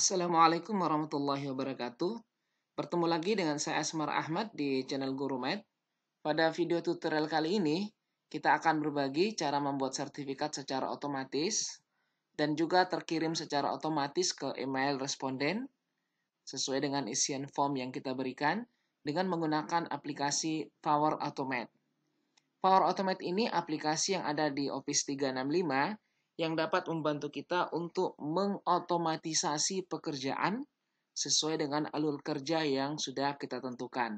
Assalamualaikum warahmatullahi wabarakatuh. Bertemu lagi dengan saya Asmar Ahmad di channel Guru Med. Pada video tutorial kali ini, kita akan berbagi cara membuat sertifikat secara otomatis dan juga terkirim secara otomatis ke email responden sesuai dengan isian form yang kita berikan dengan menggunakan aplikasi Power Automate. Power Automate ini aplikasi yang ada di Office 365 yang dapat membantu kita untuk mengotomatisasi pekerjaan sesuai dengan alur kerja yang sudah kita tentukan.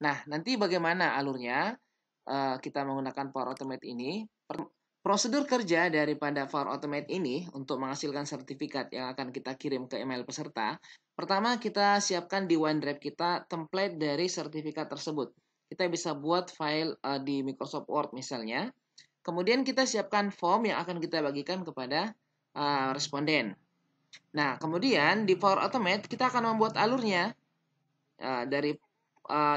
Nah, nanti bagaimana alurnya kita menggunakan Power Automate ini? Prosedur kerja daripada Power Automate ini untuk menghasilkan sertifikat yang akan kita kirim ke email peserta. Pertama, kita siapkan di OneDrive kita template dari sertifikat tersebut. Kita bisa buat file di Microsoft Word misalnya. Kemudian kita siapkan form yang akan kita bagikan kepada responden. Nah, kemudian di Power Automate kita akan membuat alurnya dari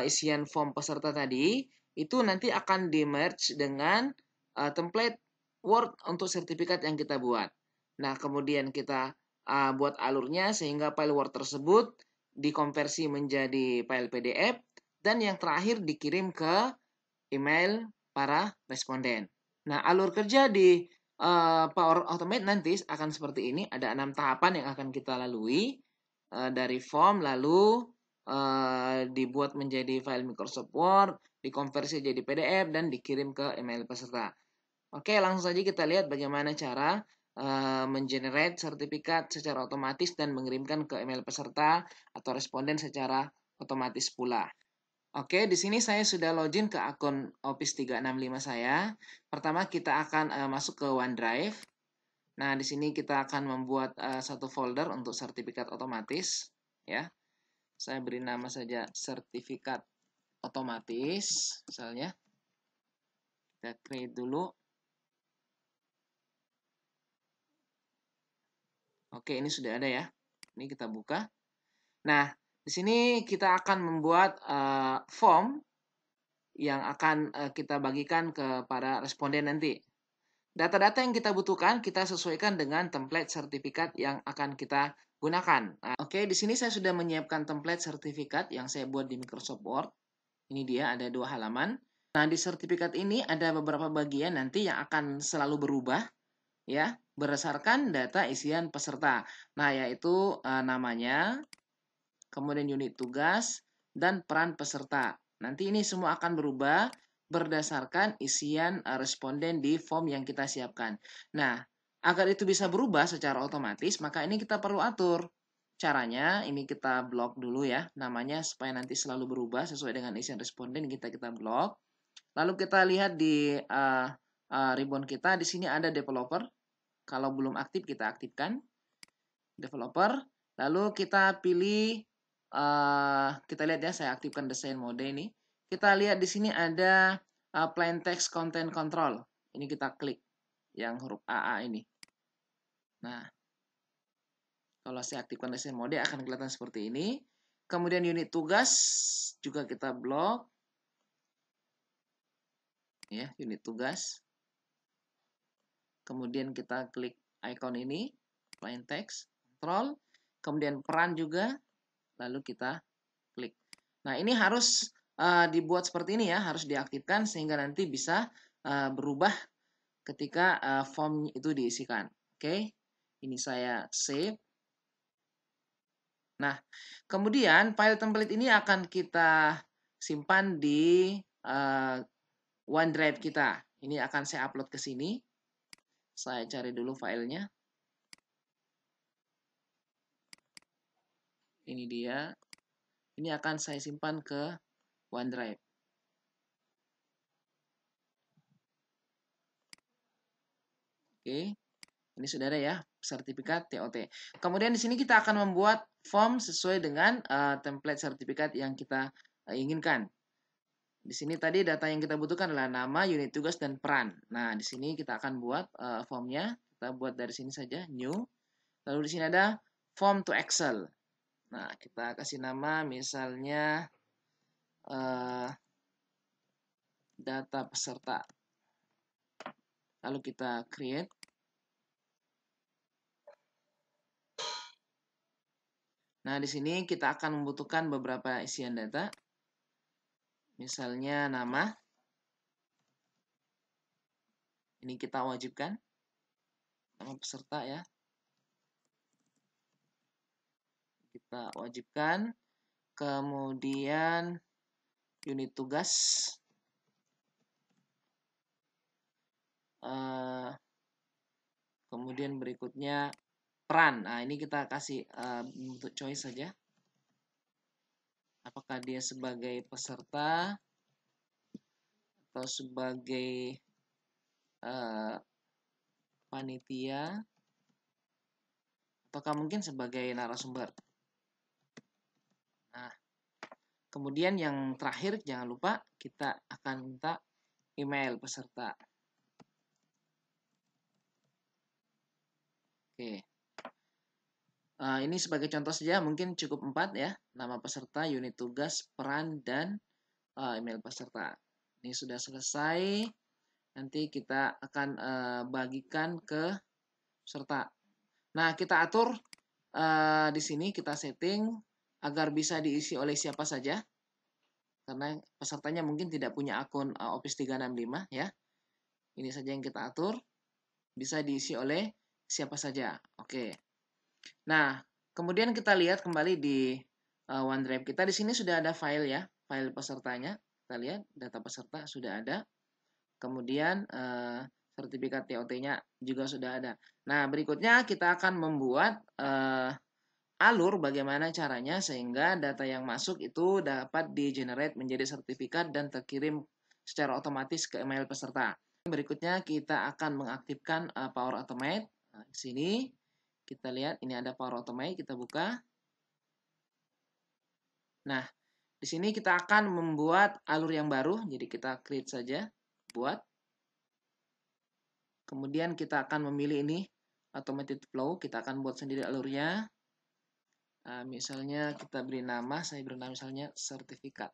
isian form peserta tadi. Itu nanti akan di-merge dengan template Word untuk sertifikat yang kita buat. Nah, kemudian kita buat alurnya sehingga file Word tersebut dikonversi menjadi file PDF dan yang terakhir dikirim ke email para responden. Nah, alur kerja di Power Automate nanti akan seperti ini. Ada 6 tahapan yang akan kita lalui dari form, lalu dibuat menjadi file Microsoft Word, dikonversi jadi PDF, dan dikirim ke email peserta. Oke, langsung saja kita lihat bagaimana cara mengenerate sertifikat secara otomatis dan mengirimkan ke email peserta atau responden secara otomatis pula. Oke, di sini saya sudah login ke akun Office 365 saya. Pertama kita akan masuk ke OneDrive. Nah, di sini kita akan membuat satu folder untuk sertifikat otomatis, ya. Saya beri nama saja sertifikat otomatis, misalnya. Kita create dulu. Oke, ini sudah ada ya. Ini kita buka. Nah, di sini kita akan membuat form yang akan kita bagikan kepada responden nanti. Data-data yang kita butuhkan kita sesuaikan dengan template sertifikat yang akan kita gunakan. Nah, oke, di sini saya sudah menyiapkan template sertifikat yang saya buat di Microsoft Word. Ini dia, ada 2 halaman. Nah, di sertifikat ini ada beberapa bagian nanti yang akan selalu berubah, ya, berdasarkan data isian peserta. Nah, yaitu namanya, kemudian unit tugas, dan peran peserta. Nanti ini semua akan berubah berdasarkan isian responden di form yang kita siapkan. Nah, agar itu bisa berubah secara otomatis, maka ini kita perlu atur. Caranya, ini kita blok dulu ya, namanya supaya nanti selalu berubah sesuai dengan isian responden, kita blok. Lalu kita lihat di ribbon kita, di sini ada developer. Kalau belum aktif, kita aktifkan developer. Lalu kita pilih, kita lihat ya, saya aktifkan desain mode ini. Kita lihat di sini ada plain text content control. Ini kita klik yang huruf AA ini. Nah, kalau saya aktifkan desain mode akan kelihatan seperti ini. Kemudian unit tugas juga kita blok. Ya, unit tugas. Kemudian kita klik icon ini, plain text control. Kemudian peran juga, lalu kita klik. Nah, ini harus dibuat seperti ini ya, harus diaktifkan sehingga nanti bisa berubah ketika form itu diisikan. Oke, ini saya save. Nah, kemudian file template ini akan kita simpan di OneDrive kita. Ini akan saya upload ke sini. Saya cari dulu filenya. Ini dia. Ini akan saya simpan ke OneDrive. Oke, ini sudah ada ya, sertifikat TOT. Kemudian di sini kita akan membuat form sesuai dengan template sertifikat yang kita inginkan. Di sini tadi data yang kita butuhkan adalah nama, unit tugas, dan peran. Nah, di sini kita akan buat formnya. Kita buat dari sini saja, new. Lalu di sini ada form to Excel. Nah, kita kasih nama misalnya data peserta. Lalu kita create. Nah, di sini kita akan membutuhkan beberapa isian data. Misalnya nama. Ini kita wajibkan. Nama peserta ya. Kita wajibkan. Kemudian unit tugas. Kemudian berikutnya peran. Nah, ini kita kasih bentuk choice saja. Apakah dia sebagai peserta atau sebagai panitia, ataukah mungkin sebagai narasumber. Nah, kemudian yang terakhir jangan lupa kita akan minta email peserta. Oke. Ini sebagai contoh saja, mungkin cukup 4 ya. Nama peserta, unit tugas, peran, dan email peserta. Ini sudah selesai. Nanti kita akan bagikan ke peserta. Nah, kita atur di sini, kita setting agar bisa diisi oleh siapa saja. Karena pesertanya mungkin tidak punya akun Office 365 ya. Ini saja yang kita atur. Bisa diisi oleh siapa saja. Oke. Nah, kemudian kita lihat kembali di OneDrive kita. Di sini sudah ada file ya, file pesertanya. Kita lihat data peserta sudah ada. Kemudian sertifikat TOT-nya juga sudah ada. Nah, berikutnya kita akan membuat alur bagaimana caranya sehingga data yang masuk itu dapat di-generate menjadi sertifikat dan terkirim secara otomatis ke email peserta. Berikutnya kita akan mengaktifkan Power Automate. Nah, di sini kita lihat ini ada Power Automate, kita buka. Nah, di sini kita akan membuat alur yang baru, jadi kita create saja, buat. Kemudian kita akan memilih ini automated flow, kita akan buat sendiri alurnya. Nah, misalnya kita beri nama, saya beri nama misalnya sertifikat.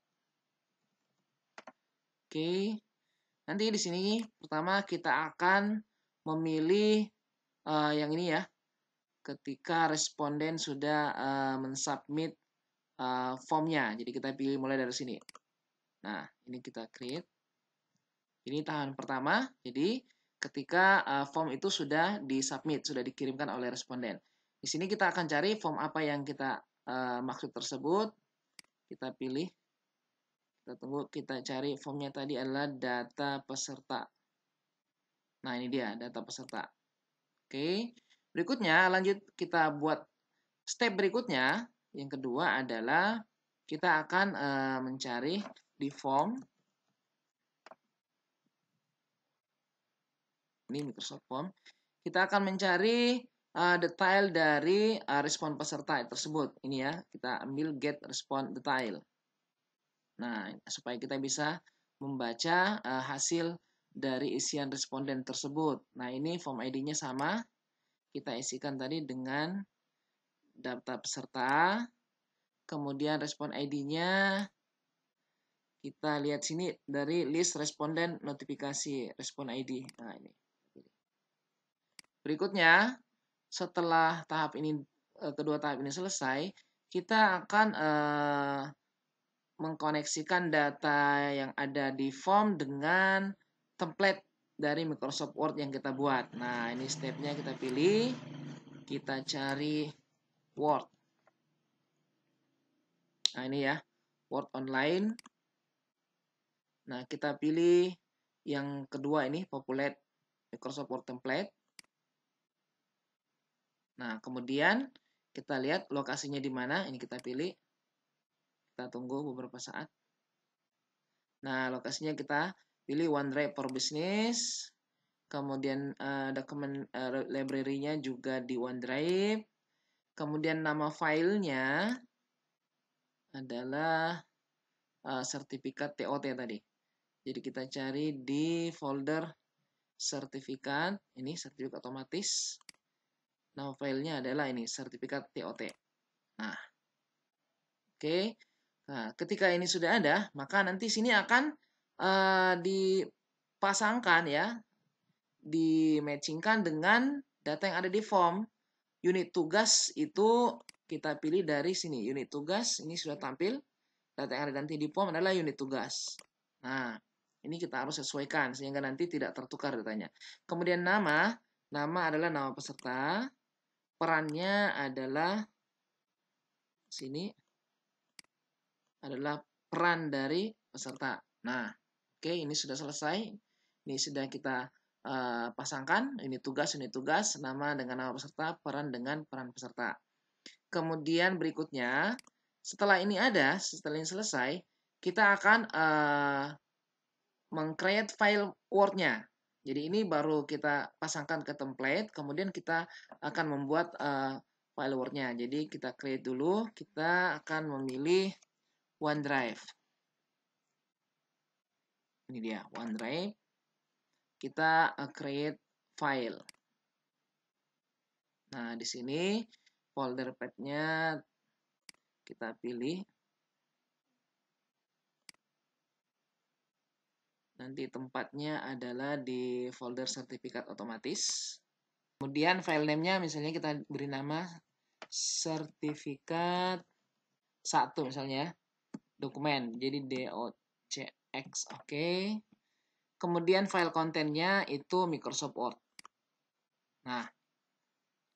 Oke. Nanti di sini pertama kita akan memilih yang ini ya. Ketika responden sudah mensubmit formnya, jadi kita pilih mulai dari sini. Nah, ini kita create. Ini tahapan pertama. Jadi ketika form itu sudah disubmit, sudah dikirimkan oleh responden. Di sini kita akan cari form apa yang kita maksud tersebut. Kita pilih. Kita tunggu, kita cari formnya tadi adalah data peserta. Nah, ini dia data peserta. Oke. Berikutnya lanjut kita buat step berikutnya. Yang kedua adalah kita akan mencari di form. Ini Microsoft Form. Kita akan mencari detail dari respon peserta tersebut. Ini ya, kita ambil get response detail. Nah, supaya kita bisa membaca hasil dari isian responden tersebut. Nah, ini form ID-nya sama. Kita isikan tadi dengan data peserta. Kemudian respon ID-nya kita lihat sini dari list responden notifikasi respon ID. Nah, ini. Berikutnya, setelah tahap ini kedua tahap ini selesai, kita akan mengkoneksikan data yang ada di form dengan template dari Microsoft Word yang kita buat. Nah, ini stepnya kita pilih, kita cari Word. Nah, ini ya, Word Online. Nah, kita pilih yang kedua ini, Populate Microsoft Word Template. Nah, kemudian kita lihat lokasinya di mana. Ini kita pilih. Kita tunggu beberapa saat. Nah, lokasinya kita pilih OneDrive for Business. Kemudian dokumen library-nya juga di OneDrive. Kemudian nama filenya adalah sertifikat TOT tadi. Jadi kita cari di folder sertifikat. Ini sertifikat otomatis. Nama filenya adalah ini, sertifikat TOT. Nah, oke. Nah, ketika ini sudah ada, maka nanti sini akan dipasangkan ya, dimatchingkan dengan data yang ada di form. Unit tugas itu kita pilih dari sini, unit tugas. Ini sudah tampil. Data yang ada nanti di form adalah unit tugas. Nah, ini kita harus sesuaikan sehingga nanti tidak tertukar datanya. Kemudian nama adalah nama peserta. Perannya adalah sini adalah peran dari peserta. Nah, oke, ini sudah selesai. Ini sudah kita pasangkan unit tugas, nama dengan nama peserta, peran dengan peran peserta. Kemudian berikutnya, setelah ini selesai, kita akan meng-create file Word-nya. Jadi ini baru kita pasangkan ke template, kemudian kita akan membuat file Word-nya. Jadi kita create dulu, kita akan memilih OneDrive. Ini dia, OneDrive. Kita create file. Nah, di sini folder path-nya kita pilih. Nanti tempatnya adalah di folder sertifikat otomatis. Kemudian file name-nya misalnya kita beri nama sertifikat 1 misalnya. Dokumen. Jadi docx. Oke. Kemudian file kontennya itu Microsoft Word. Nah,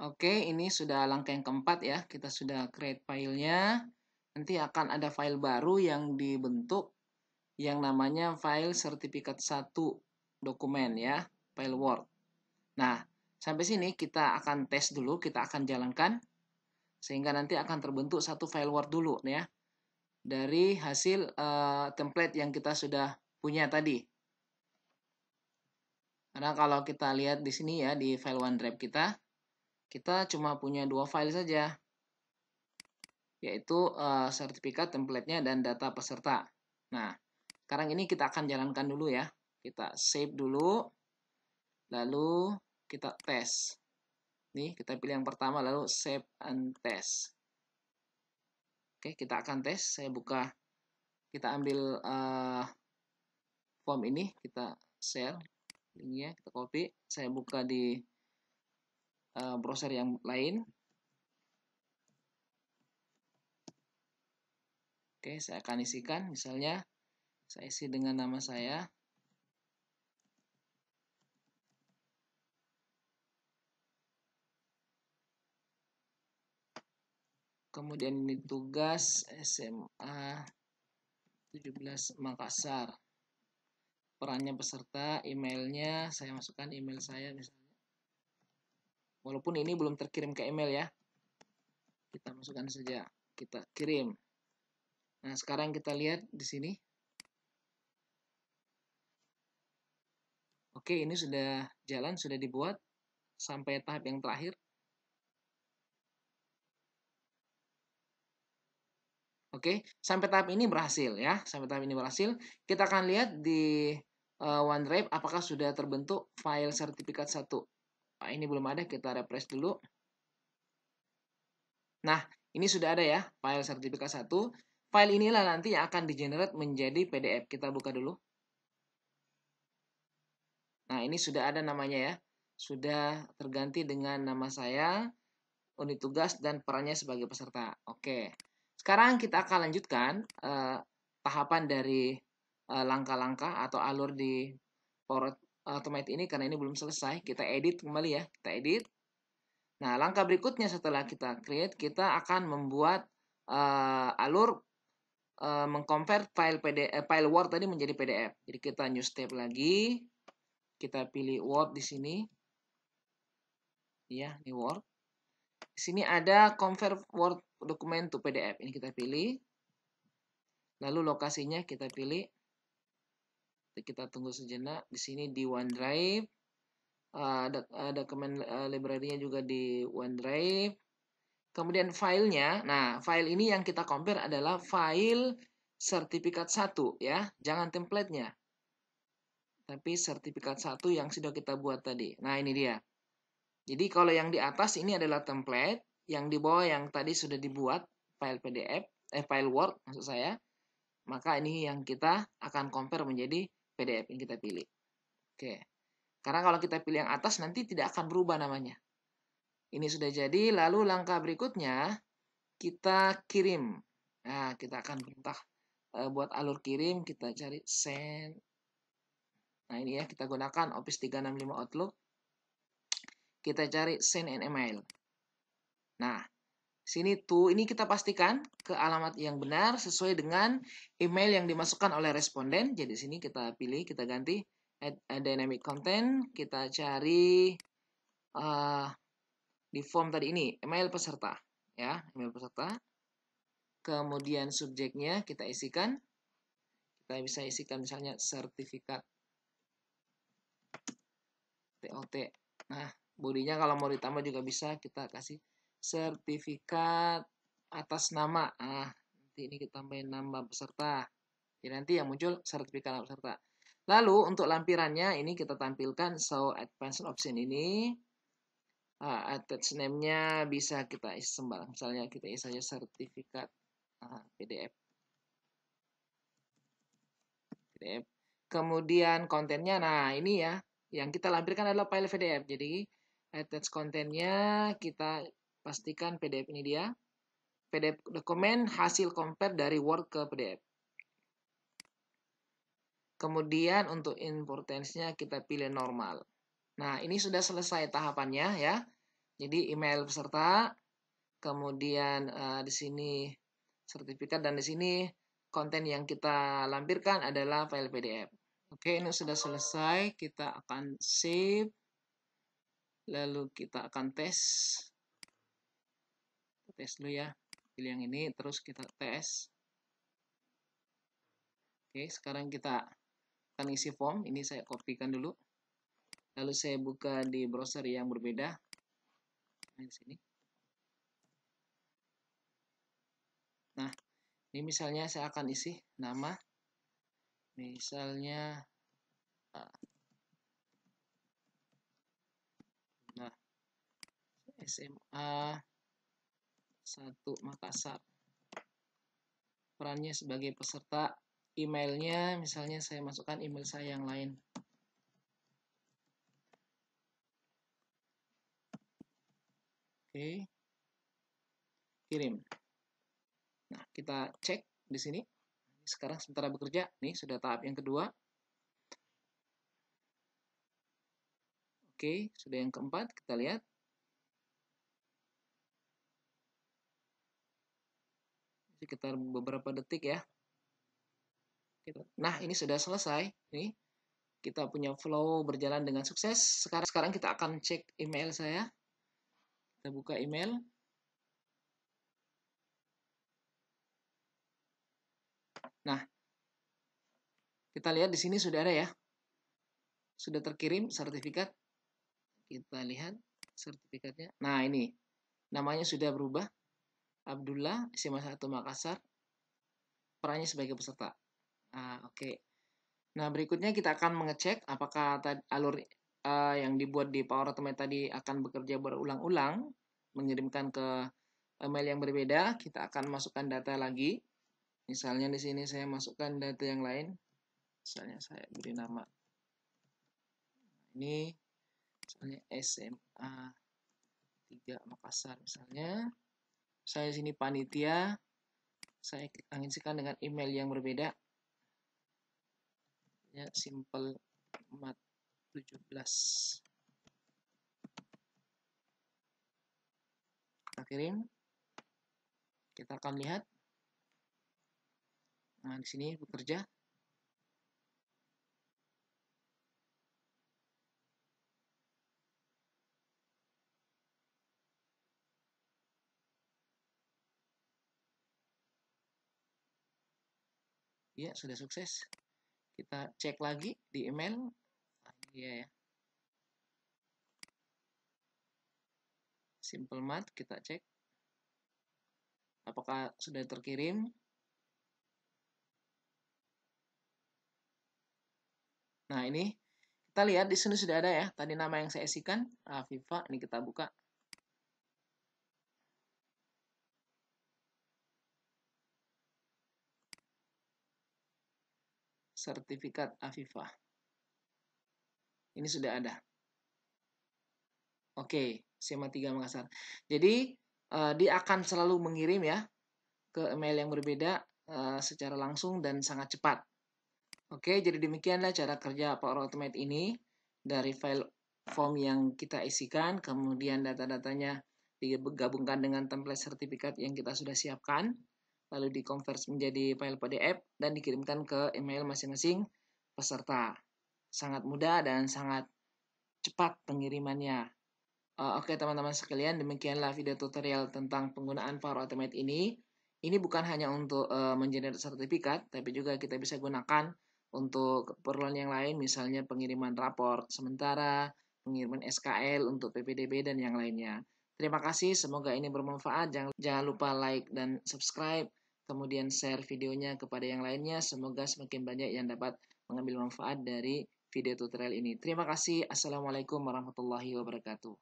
oke, ini sudah langkah yang keempat ya. Kita sudah create filenya. Nanti akan ada file baru yang dibentuk yang namanya file sertifikat 1 dokumen ya, file Word. Nah, sampai sini kita akan tes dulu, kita akan jalankan sehingga nanti akan terbentuk satu file Word dulu ya. Dari hasil template yang kita sudah punya tadi. Karena kalau kita lihat di sini ya di file OneDrive kita cuma punya 2 file saja, yaitu sertifikat templatenya dan data peserta. Nah, sekarang ini kita akan jalankan dulu ya. Kita save dulu, lalu kita tes. Nih, kita pilih yang pertama, lalu save and test. Oke, kita akan tes. Saya buka, kita ambil form ini, kita share linknya, kita copy. Saya buka di browser yang lain. Oke, saya akan isikan, misalnya saya isi dengan nama saya. Kemudian ini tugas SMA 17 Makassar. Perannya peserta, emailnya, saya masukkan email saya misalnya. Walaupun ini belum terkirim ke email ya. Kita masukkan saja, kita kirim. Nah, sekarang kita lihat di sini. Oke, ini sudah jalan, sudah dibuat sampai tahap yang terakhir. Oke, sampai tahap ini berhasil ya. Sampai tahap ini berhasil. Kita akan lihat di OneDrive apakah sudah terbentuk file sertifikat 1. Nah, ini belum ada, kita refresh dulu. Nah, ini sudah ada ya, file sertifikat 1. File inilah nanti yang akan di-generate menjadi PDF. Kita buka dulu. Nah, ini sudah ada namanya ya. Sudah terganti dengan nama saya, unit tugas, dan perannya sebagai peserta. Oke. Sekarang kita akan lanjutkan tahapan dari langkah-langkah atau alur di Power Automate ini karena ini belum selesai. Kita edit kembali ya, kita edit. Nah, langkah berikutnya setelah kita create, kita akan membuat alur mengconvert file Word tadi menjadi PDF. Jadi kita new step lagi, kita pilih Word di sini. Ya, ini Word. Di sini ada convert Word document to PDF. Ini kita pilih. Lalu lokasinya kita pilih. Kita tunggu sejenak. Di sini di OneDrive. Dokumen library-nya juga di OneDrive. Kemudian filenya. Nah, file ini yang kita compare adalah file sertifikat 1 ya. Jangan template-nya. Tapi sertifikat 1 yang sudah kita buat tadi. Nah, ini dia. Jadi kalau yang di atas ini adalah template, yang di bawah yang tadi sudah dibuat file PDF, file Word maksud saya. Maka ini yang kita akan compare menjadi PDF yang kita pilih. Oke. Karena kalau kita pilih yang atas nanti tidak akan berubah namanya. Ini sudah jadi, lalu langkah berikutnya kita kirim. Nah, kita akan perintah buat alur kirim, kita cari send. Nah, ini ya, kita gunakan Office 365 Outlook. Kita cari send an email. Nah, sini tuh ini kita pastikan ke alamat yang benar sesuai dengan email yang dimasukkan oleh responden. Jadi sini kita pilih, kita ganti add dynamic content, kita cari di form tadi ini email peserta, ya, email peserta. Kemudian subjeknya kita isikan. Kita bisa isikan misalnya sertifikat TOT. Nah, bodinya kalau mau ditambah juga bisa, kita kasih sertifikat atas nama. Nah, nanti ini kita tambahin nama peserta. Jadi nanti yang muncul sertifikat peserta. Lalu untuk lampirannya ini kita tampilkan show advanced option ini. Attach name-nya bisa kita isi sembarang. Misalnya kita isi saja sertifikat PDF. Kemudian kontennya, nah ini ya, yang kita lampirkan adalah file PDF. Jadi attach kontennya kita pastikan PDF ini dia. PDF dokumen hasil compare dari Word ke PDF. Kemudian untuk importance-nya kita pilih normal. Nah, ini sudah selesai tahapannya ya. Jadi email peserta, kemudian di sini sertifikat, dan di sini konten yang kita lampirkan adalah file PDF. Oke, ini sudah selesai. Kita akan save. Lalu kita akan tes. Tes dulu ya. Pilih yang ini, terus kita tes. Oke, sekarang kita akan isi form. Ini saya kopikan dulu. Lalu saya buka di browser yang berbeda. Nah, di sini. Nah, ini misalnya saya akan isi nama. Misalnya SMA 1 Makassar. Perannya sebagai peserta, emailnya misalnya saya masukkan email saya yang lain. Oke. Kirim. Nah, kita cek di sini. Sekarang sementara bekerja, nih sudah tahap yang kedua. Oke, sudah yang keempat, kita lihat. Sekitar beberapa detik ya. Nah, ini sudah selesai. Nih, kita punya flow berjalan dengan sukses. Sekarang kita akan cek email saya. Kita buka email. Nah, kita lihat di sini sudah ada ya. Sudah terkirim sertifikat. Kita lihat sertifikatnya. Nah, ini namanya sudah berubah. Abdullah, SMA 1 Makassar. Perannya sebagai peserta. Oke. Nah, berikutnya kita akan mengecek apakah alur yang dibuat di Power Automate tadi akan bekerja berulang-ulang, mengirimkan ke email yang berbeda. Kita akan masukkan data lagi. Misalnya di sini saya masukkan data yang lain. Misalnya saya beri nama. Ini misalnya SMA 3 Makassar misalnya. Saya di sini panitia. Saya isikan dengan email yang berbeda. Ya, simple mat 17. Kita kirim. Kita akan lihat. Nah, di sini bekerja. Ya, sudah sukses. Kita cek lagi di email. Iya ya. Simple Math, kita cek. Apakah sudah terkirim? Nah, ini kita lihat di sini sudah ada ya. Tadi nama yang saya isikan, Afifa. Ini kita buka. Sertifikat Afifa. Ini sudah ada. Oke, SMA 3 Makassar. Jadi dia akan selalu mengirim ya ke email yang berbeda secara langsung dan sangat cepat. Oke, jadi demikianlah cara kerja Power Automate ini. Dari file form yang kita isikan, kemudian data-datanya digabungkan dengan template sertifikat yang kita sudah siapkan, lalu dikonversi menjadi file PDF dan dikirimkan ke email masing-masing peserta. Sangat mudah dan sangat cepat pengirimannya. Oke teman-teman sekalian, demikianlah video tutorial tentang penggunaan Power Automate ini. Ini bukan hanya untuk mengenerate sertifikat, tapi juga kita bisa gunakan untuk keperluan yang lain, misalnya pengiriman rapor sementara, pengiriman SKL untuk PPDB dan yang lainnya. Terima kasih, semoga ini bermanfaat. Jangan lupa like dan subscribe, kemudian share videonya kepada yang lainnya. Semoga semakin banyak yang dapat mengambil manfaat dari video tutorial ini. Terima kasih. Assalamualaikum warahmatullahi wabarakatuh.